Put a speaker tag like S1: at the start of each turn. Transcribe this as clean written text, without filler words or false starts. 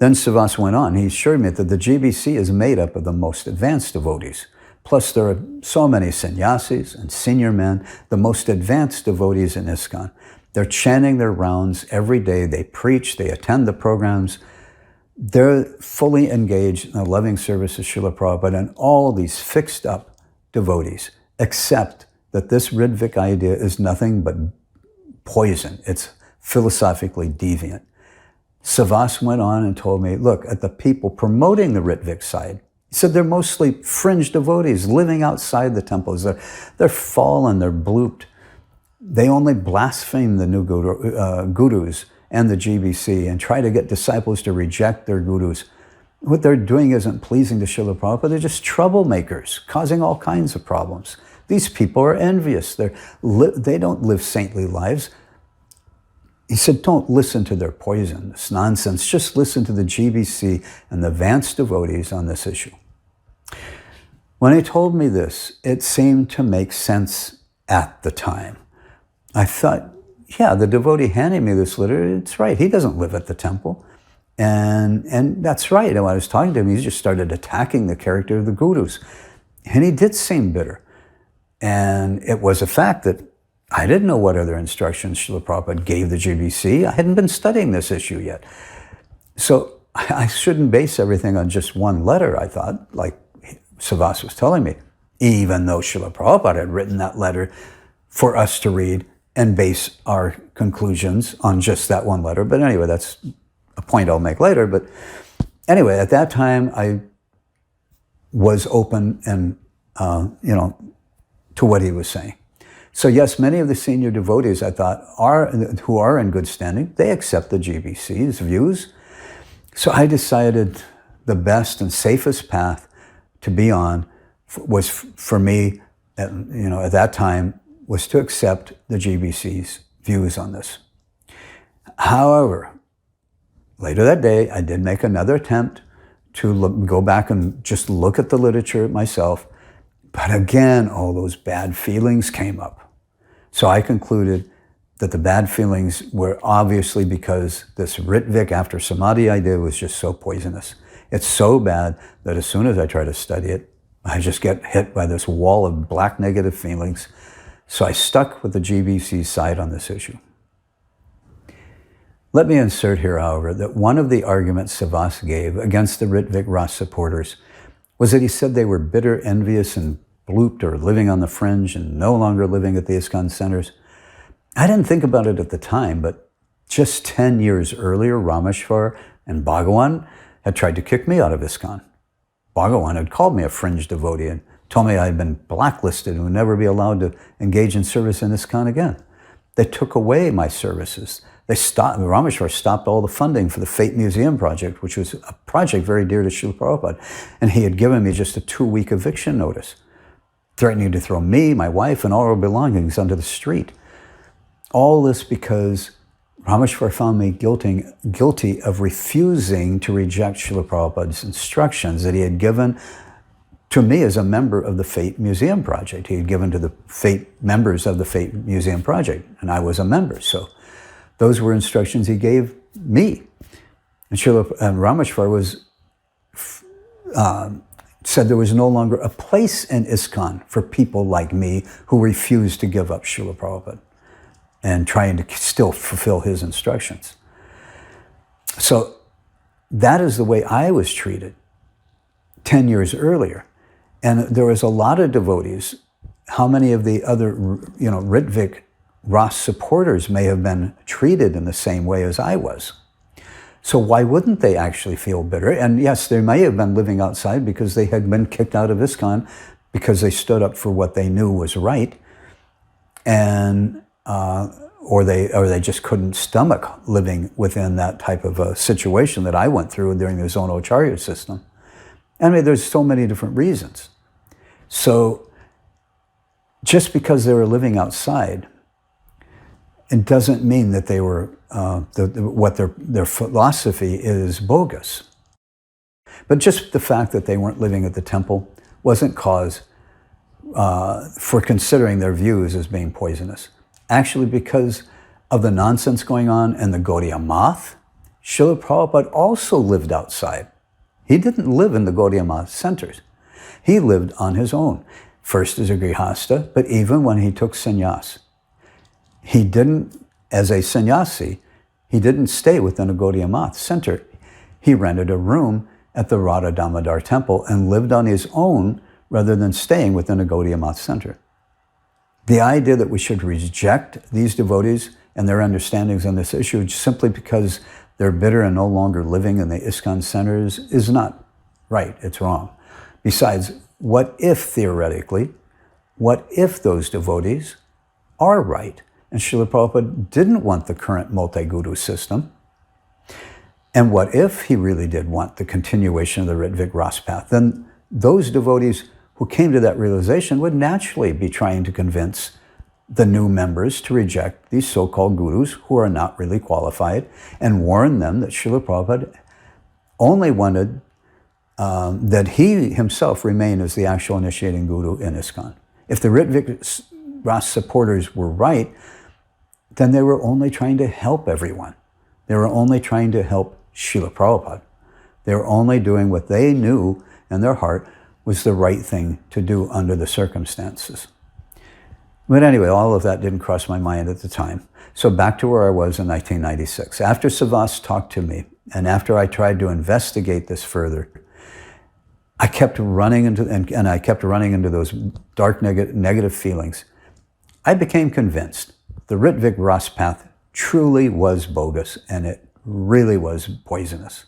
S1: Then Svavas went on. He assured me that the GBC is made up of the most advanced devotees. Plus, there are so many sannyasis and senior men, the most advanced devotees in ISKCON. They're chanting their rounds every day. They preach, they attend the programs. They're fully engaged in the loving service of Srila Prabhupada and all these fixed up devotees, except that this Rtvik idea is nothing but poison. It's philosophically deviant. Svavas went on and told me, look, at the people promoting the Rtvik side, he said they're mostly fringe devotees living outside the temples. They're fallen, they're blooped. They only blaspheme the new gurus and the GBC and try to get disciples to reject their gurus. What they're doing isn't pleasing to Srila Prabhupada. They're just troublemakers, causing all kinds of problems. These people are envious. They don't live saintly lives. He said, don't listen to their poison, this nonsense. Just listen to the GBC and the advanced devotees on this issue. When he told me this, it seemed to make sense at the time. I thought, yeah, the devotee handing me this letter, it's right. He doesn't live at the temple. And that's right. And when I was talking to him, he just started attacking the character of the gurus. And he did seem bitter. And it was a fact that I didn't know what other instructions Srila Prabhupada gave the GBC. I hadn't been studying this issue yet. So I shouldn't base everything on just one letter, I thought, like Svavas was telling me, even though Srila Prabhupada had written that letter for us to read and base our conclusions on just that one letter. But anyway, that's a point I'll make later. But anyway, at that time, I was open and, to what he was saying. So yes, many of the senior devotees, I thought, who are in good standing, they accept the GBC's views. So I decided the best and safest path to be on was for me, at that time, was to accept the GBC's views on this. However, later that day, I did make another attempt to go back and just look at the literature myself. But again, all those bad feelings came up. So I concluded that the bad feelings were obviously because this Rtvik after Samadhi idea was just so poisonous. It's so bad that as soon as I try to study it, I just get hit by this wall of black negative feelings. So I stuck with the GBC side on this issue. Let me insert here, however, that one of the arguments Svavas gave against the Rtvik-RAS supporters was that he said they were bitter, envious, and blooped or living on the fringe and no longer living at the ISKCON centers. I didn't think about it at the time, but just 10 years earlier, Rameshwar and Bhagawan had tried to kick me out of ISKCON. Bhagawan had called me a fringe devotee and told me I had been blacklisted and would never be allowed to engage in service in ISKCON again. They took away my services. Rameshwar stopped all the funding for the Fate Museum project, which was a project very dear to Srila Prabhupada. And he had given me just a 2-week eviction notice, threatening to throw me, my wife, and all our belongings onto the street. All this because Rameshwar found me guilty of refusing to reject Srila Prabhupada's instructions that he had given to me as a member of the Fate Museum project. He had given to the members of the Fate Museum project, and I was a member. So those were instructions he gave me. And Rameshwar said there was no longer a place in ISKCON for people like me who refused to give up Srila Prabhupada and trying to still fulfill his instructions. So that is the way I was treated 10 years earlier. And there was a lot of devotees. How many of the other, Rtvik-RAS supporters may have been treated in the same way as I was? So why wouldn't they actually feel bitter? And yes, they may have been living outside because they had been kicked out of ISKCON because they stood up for what they knew was right, and or they just couldn't stomach living within that type of a situation that I went through during the Zonocharya system. I mean, there's so many different reasons. So just because they were living outside, it doesn't mean that they were what their philosophy is bogus. But just the fact that they weren't living at the temple wasn't cause for considering their views as being poisonous. Actually, because of the nonsense going on in the Gaudiya Math Srila Prabhupada also lived outside. He didn't live in the Gaudiya Math centers. He lived on his own, first as a grihasta, but even when he took sannyas. He didn't, as a sannyasi, he didn't stay within a Gaudiya Math center. He rented a room at the Radha Damodar temple and lived on his own rather than staying within a Gaudiya Math center. The idea that we should reject these devotees and their understandings on this issue simply because they're bitter and no longer living in the ISKCON centers is not right. It's wrong. Besides, what if theoretically, what if those devotees are right and Srila Prabhupada didn't want the current multi-guru system? And what if he really did want the continuation of the Rtvik-RAS path? Then those devotees who came to that realization would naturally be trying to convince the new members to reject these so-called gurus who are not really qualified and warn them that Srila Prabhupada only wanted that he himself remain as the actual initiating guru in ISKCON. If the Rtvik-RAS supporters were right, then they were only trying to help everyone. They were only trying to help Srila Prabhupada. They were only doing what they knew in their heart was the right thing to do under the circumstances. But anyway, all of that didn't cross my mind at the time. So back to where I was in 1996. After Svavas talked to me, and after I tried to investigate this further, I kept running into, and I kept running into those dark negative feelings. I became convinced the Rtvik-RAS path truly was bogus, and it really was poisonous.